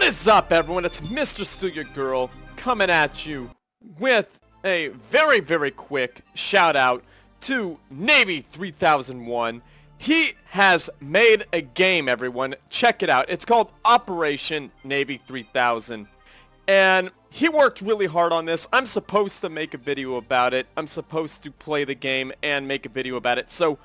is up, everyone? It's Mr.StealUrGurl coming at you with a very, very quick shout out to Navy 3001. He has made a game, everyone. Check it out. It's called Operation Navy 3000. And he worked really hard on this. I'm supposed to make a video about it. I'm supposed to play the game and make a video about it. So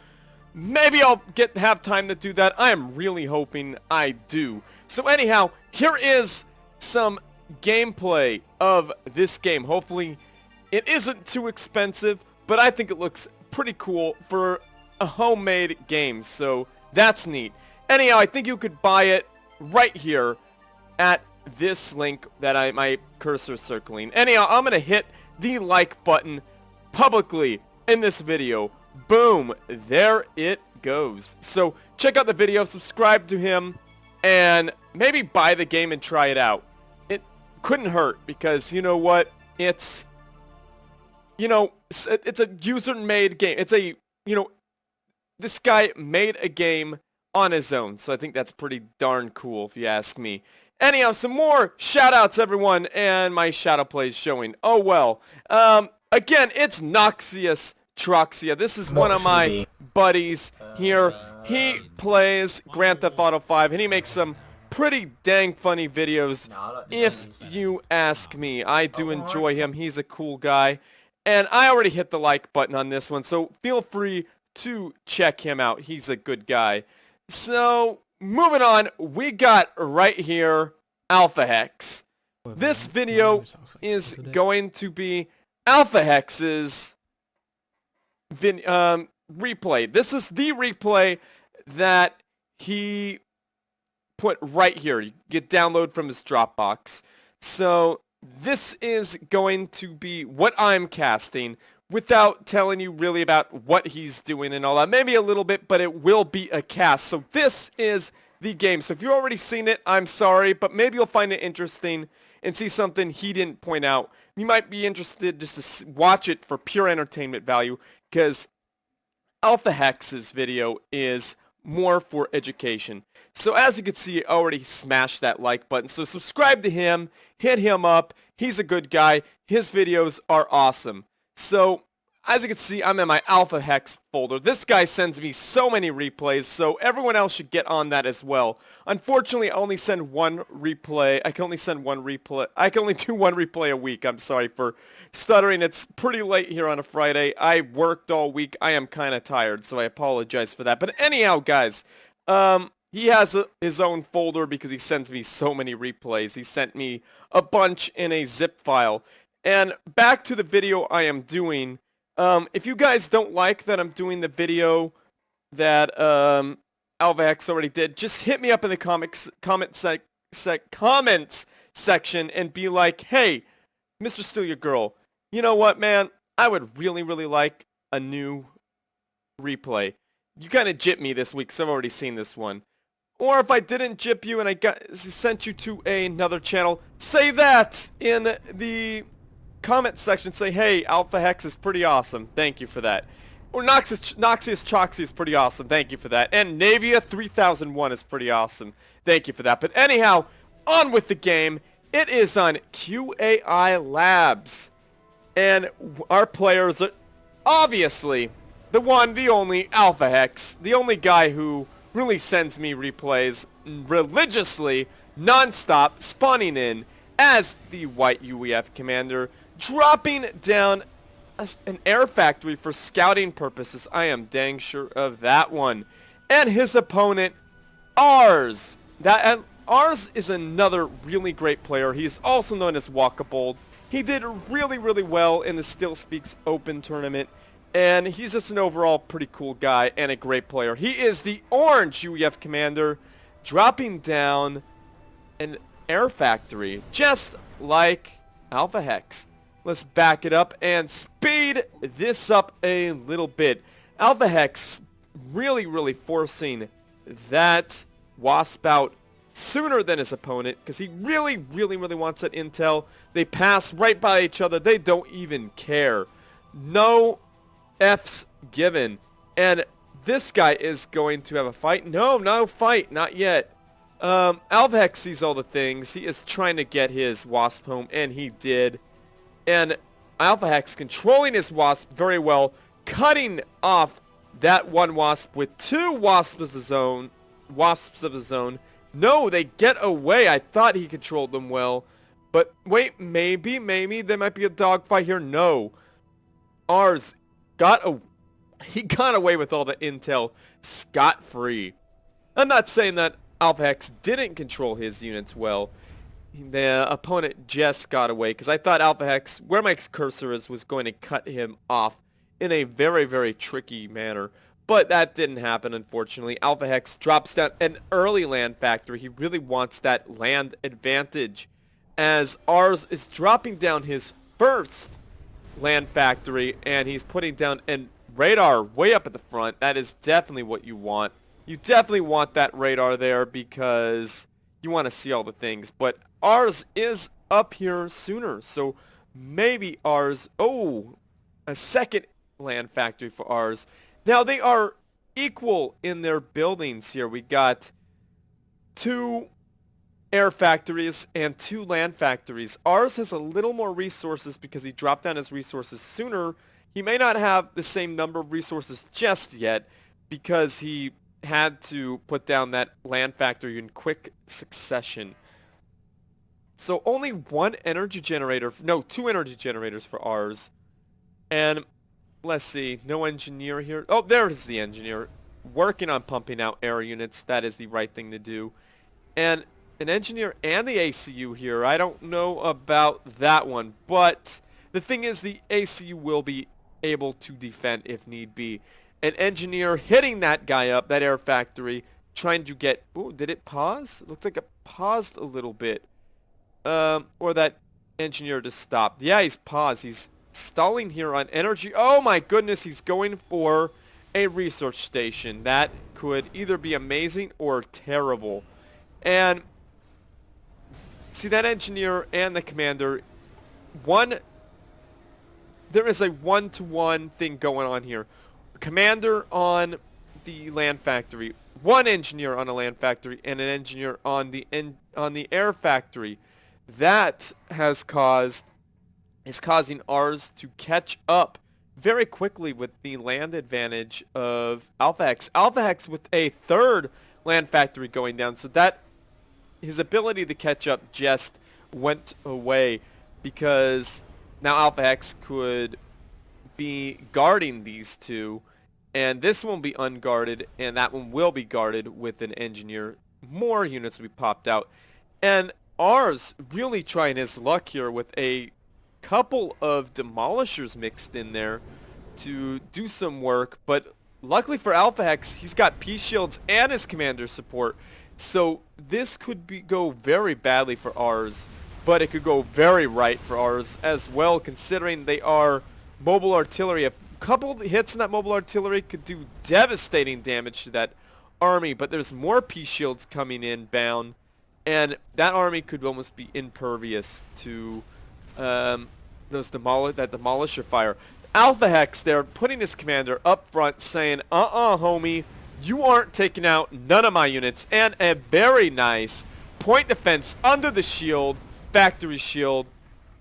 maybe I'll have time to do that. I am really hoping I do. So anyhow, here is some gameplay of this game. Hopefully it isn't too expensive, but I think it looks pretty cool for a homemade game. So that's neat. Anyhow, I think you could buy it right here at this link that my cursor is circling. Anyhow, I'm going to hit the like button publicly in this video. Boom, there it goes. So check out the video, subscribe to him, and maybe buy the game and try it out. It couldn't hurt because, you know what, it's a user-made game. It's a, this guy made a game on his own, so I think that's pretty darn cool if you ask me. Anyhow, some more shout-outs, everyone, and my shadow play is showing. Oh, well. Again, it's Noxious Troxia. This is one of my buddies here. He plays Grand Theft Auto 5, and he makes some pretty dang funny videos, if you ask me. I do enjoy him. He's a cool guy. And I already hit the like button on this one, so feel free to check him out. He's a good guy. So, moving on, we got right here Alphahex. This video is going to be Alphahex's replay. This is the replay that he put right here. You get download from his Dropbox. So this is going to be what I'm casting without telling you really about what he's doing and all that. Maybe a little bit, but it will be a cast. So this is the game. So if you've already seen it, I'm sorry, but maybe you'll find it interesting and see something he didn't point out. You might be interested just to watch it for pure entertainment value, because Alphahex's video is more for education. So as you can see, I already smashed that like button. So subscribe to him, hit him up. He's a good guy. His videos are awesome. So as you can see, I'm in my Alphahex folder. This guy sends me so many replays, so everyone else should get on that as well. Unfortunately, I only send one replay. I can only send one replay. I can only do one replay a week. I'm sorry for stuttering. It's pretty late here on a Friday. I worked all week. I am kind of tired, so I apologize for that. But anyhow, guys, he has his own folder because he sends me so many replays. He sent me a bunch in a zip file. And back to the video I am doing. If you guys don't like that I'm doing the video that Alphahex already did, just hit me up in the comments section and be like, hey, Mr.StealUrGurl, you know what, man? I would really, really like a new replay. You kind of gypped me this week, so I've already seen this one. Or if I didn't gyp you and I sent you to another channel, say that in the comment section. Say, hey, Alphahex is pretty awesome. Thank you for that. Or Noxious Troxia is pretty awesome. Thank you for that. And Navia 3001 is pretty awesome. Thank you for that. But anyhow, on with the game. It is on QAI Labs. And our players are obviously the one, the only Alphahex. The only guy who really sends me replays religiously, non-stop, spawning in as the white UEF commander, dropping down an air factory for scouting purposes. I am dang sure of that one. And his opponent, Ars. Ars is another really great player. He's also known as Walkabold. He did really, really well in the StealSpeaks Open tournament. And he's just an overall pretty cool guy and a great player. He is the orange UEF commander, dropping down an air factory, just like Alphahex. Let's back it up and speed this up a little bit. Alphahex really, really forcing that wasp out sooner than his opponent, because he really, really, really wants that intel. They pass right by each other. They don't even care. No F's given. And this guy is going to have a fight. No fight. Not yet. Alphahex sees all the things. He is trying to get his Wasp home, and he did. And Alphahex controlling his Wasp very well, cutting off that one Wasp with 2 Wasps of his own. No, they get away. I thought he controlled them well. But wait, maybe there might be a dogfight here. No. Ours he got away with all the intel scot-free. I'm not saying that Alphahex didn't control his units well. The opponent just got away because I thought Alphahex, where my cursor is, was going to cut him off in a very, very tricky manner. But that didn't happen, unfortunately. Alphahex drops down an early land factory. He really wants that land advantage, as ours is dropping down his first land factory, and he's putting down a radar way up at the front. That is definitely what you want. You definitely want that radar there because you want to see all the things. But ours is up here sooner, so maybe ours... Oh, a second land factory for ours. Now, they are equal in their buildings here. We got 2 air factories and 2 land factories. Ours has a little more resources because he dropped down his resources sooner. He may not have the same number of resources just yet because he had to put down that land factory in quick succession. So only 1 energy generator, no, 2 energy generators for ours. And let's see, no engineer here. Oh, there is the engineer working on pumping out air units. That is the right thing to do. And an engineer and the ACU here. I don't know about that one, but the thing is the ACU will be able to defend if need be. An engineer hitting that guy up, that air factory, trying to get... Ooh, did it pause? It looked like it paused a little bit. Or that engineer just stopped. Yeah, he's paused. He's stalling here on energy. Oh my goodness, he's going for a research station. That could either be amazing or terrible. And see, that engineer and the commander, there is a 1-to-1 thing going on here. Commander on the land factory, 1 engineer on a land factory, and an engineer on the air factory. That is causing ours to catch up very quickly with the land advantage of Alphahex. Alphahex with a 3rd land factory going down, so that his ability to catch up just went away because now Alphahex could be guarding these 2, and this one will be unguarded, and that one will be guarded with an engineer. More units will be popped out, and ours really trying his luck here with a couple of demolishers mixed in there to do some work, but luckily for Alphahex, he's got peace shields and his commander support, so this could go very badly for ours, but it could go very right for ours as well, considering they are mobile artillery. A couple hits in that mobile artillery could do devastating damage to that army, but there's more peace shields coming inbound, and that army could almost be impervious to that demolisher fire. Alphahex there putting his commander up front saying, homie, you aren't taking out none of my units, and a very nice point defense under the shield, factory shield,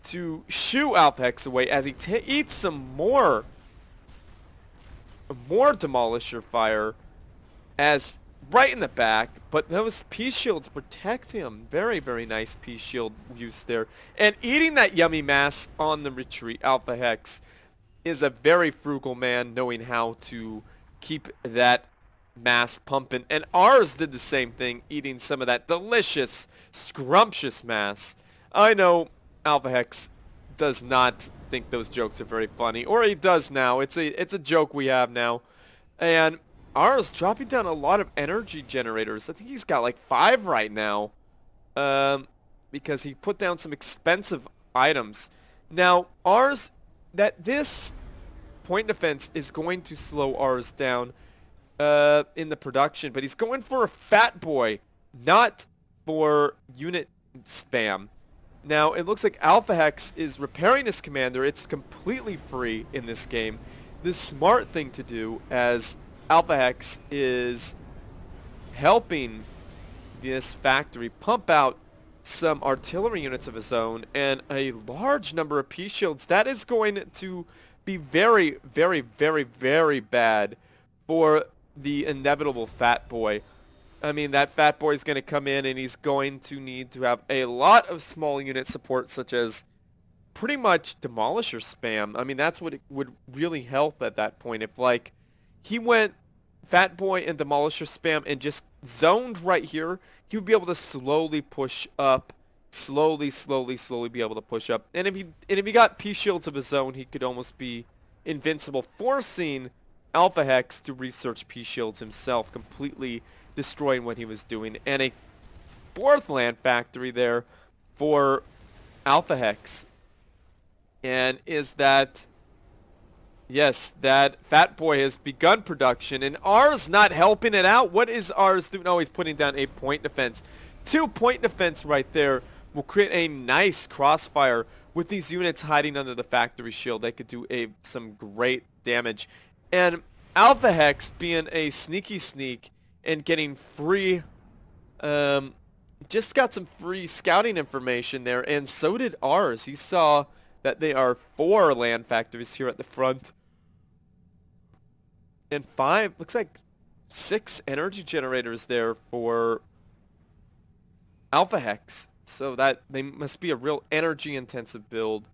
to shoo Alphahex away as he eats some more demolisher fire as right in the back, but those peace shields protect him. Very, very nice peace shield use there. And eating that yummy mass on the retreat, Alphahex is a very frugal man, knowing how to keep that mass pumping. And ours did the same thing, eating some of that delicious, scrumptious mass. I know Alphahex does not think those jokes are very funny, or he does now. It's a joke we have now. And ours dropping down a lot of energy generators. I think he's got like 5 right now, because he put down some expensive items. Now ours, this point defense is going to slow ours down in the production, but he's going for a fat boy, not for unit spam. Now it looks like Alphahex is repairing his commander. It's completely free in this game. The smart thing to do, as Alphahex is helping this factory pump out some artillery units of his own and a large number of P-shields. That is going to be very, very, very, very bad for the inevitable Fat Boy. I mean, that Fat Boy is going to come in and he's going to need to have a lot of small unit support, such as pretty much Demolisher spam. I mean, that's what it would really help at that point. If, like, he went Fat Boy and Demolisher spam and just zoned right here, he would be able to slowly push up. Slowly be able to push up. And if he got P-shields of his own, he could almost be invincible, forcing Alphahex to research P-shields himself, completely destroying what he was doing. And a fourth land factory there for Alphahex. And is that... Yes, that Fat Boy has begun production, and R's not helping it out. What is R's doing? Oh, he's putting down a point defense. 2-point defense right there will create a nice crossfire with these units hiding under the factory shield. They could do some great damage. And Alphahex, being a sneaky sneak and getting free, just got some free scouting information there, and so did R's. He saw that there are 4 land factories here at the front. And 5, looks like 6 energy generators there for Alphahex. So that they must be a real energy intensive build.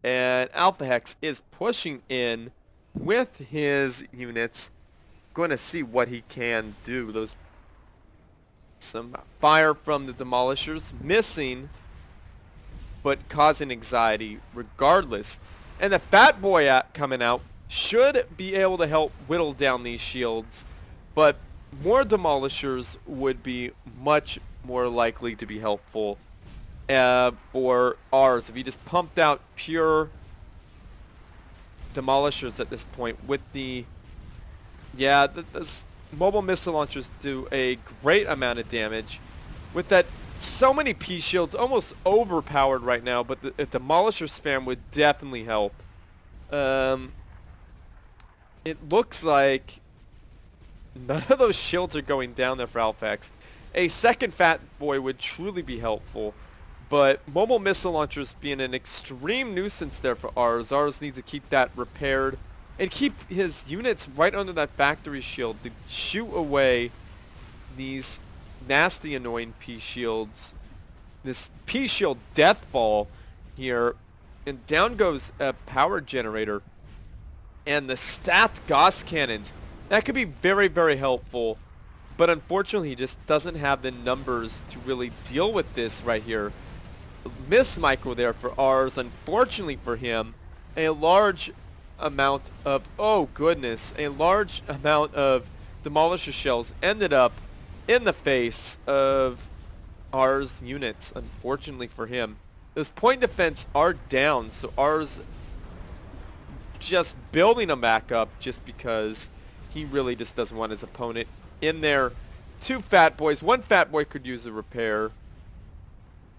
And Alphahex is pushing in with his units. Going to see what he can do. Some fire from the Demolishers missing, but causing anxiety regardless. And the Fat Boy coming out should be able to help whittle down these shields, but more Demolishers would be much more likely to be helpful for ours. If he just pumped out pure Demolishers at this point with the... Yeah, the mobile missile launchers do a great amount of damage. With that, so many P-shields, almost overpowered right now, but a Demolisher spam would definitely help. It looks like none of those shields are going down there for Alphahex. A second Fat Boy would truly be helpful, but mobile missile launchers being an extreme nuisance there for ours. Ours needs to keep that repaired and keep his units right under that factory shield to shoot away these nasty, annoying P-shields. This P-shield death ball here, and down goes a power generator. And the stat Gauss cannons, that could be very, very helpful, but unfortunately he just doesn't have the numbers to really deal with this right here. Miss micro there for ours. Unfortunately for him, a large amount of, oh goodness, a large amount of Demolisher shells ended up in the face of ours units, unfortunately for him. Those point defense are down, so ours just building them back up just because he really just doesn't want his opponent in there. 2 Fat Boys. 1 Fat Boy could use a repair.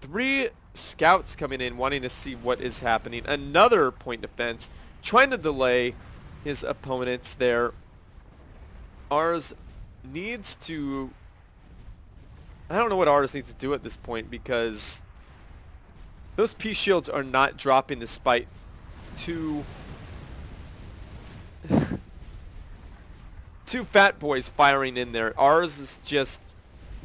3 scouts coming in wanting to see what is happening. Another point defense trying to delay his opponents there. Ours needs to... I don't know what ours needs to do at this point, because those P-shields are not dropping despite 2 Fat Boys firing in there. Ours is just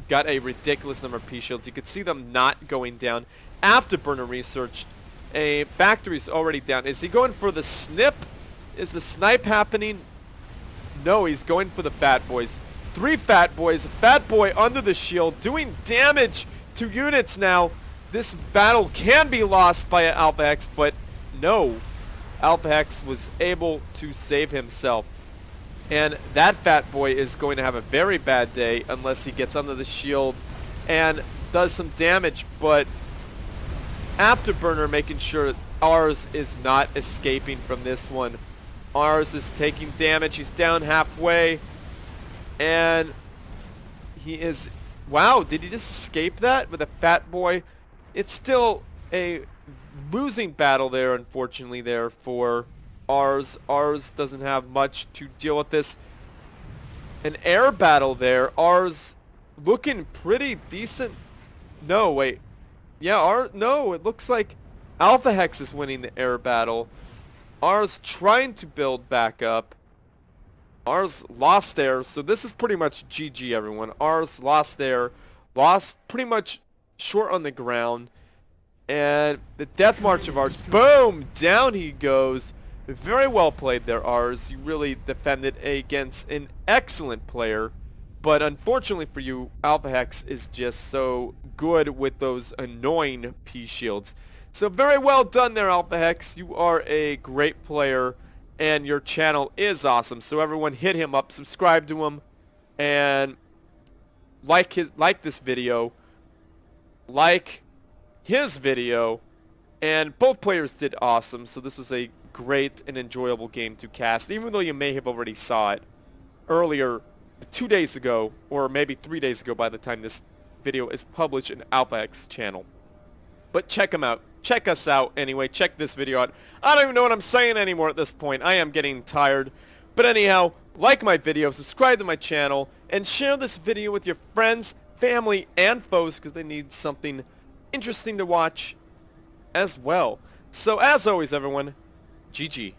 got a ridiculous number of P-shields. You could see them not going down. Afterburner researched. A factory's already down. Is he going for the snip? Is the snipe happening? No, he's going for the Fat Boys. 3 Fat Boys. Fat Boy under the shield doing damage to units now. This battle can be lost by Alphahex, but no. Alphahex was able to save himself. And that Fat Boy is going to have a very bad day unless he gets under the shield and does some damage. But Afterburner making sure ours is not escaping from this one. Ours is taking damage. He's down halfway. And he is... Wow, did he just escape that with a Fat Boy? It's still a losing battle there, unfortunately, there for ours. Ours doesn't have much to deal with this. An air battle there. Ours looking pretty decent. No, wait. Yeah, no, it looks like Alphahex is winning the air battle. Ours trying to build back up. Ours lost there, so this is pretty much GG, everyone. Ours lost there. Lost pretty much short on the ground. And the death march of ours, boom, down he goes. Very well played there, ours. You really defended against an excellent player. But unfortunately for you, Alphahex is just so good with those annoying P-shields. So very well done there, Alphahex. You are a great player, and your channel is awesome. So everyone hit him up, subscribe to him, and like this video. Like his video, and both players did awesome, so this was a great and enjoyable game to cast, even though you may have already saw it earlier 2 days ago, or maybe 3 days ago by the time this video is published in Alphahex channel. But check him out. Check us out anyway. Check this video out. I don't even know what I'm saying anymore at this point. I am getting tired. But anyhow, like my video, subscribe to my channel, and share this video with your friends, family, and foes, because they need something interesting to watch as well. So as always, everyone, GG.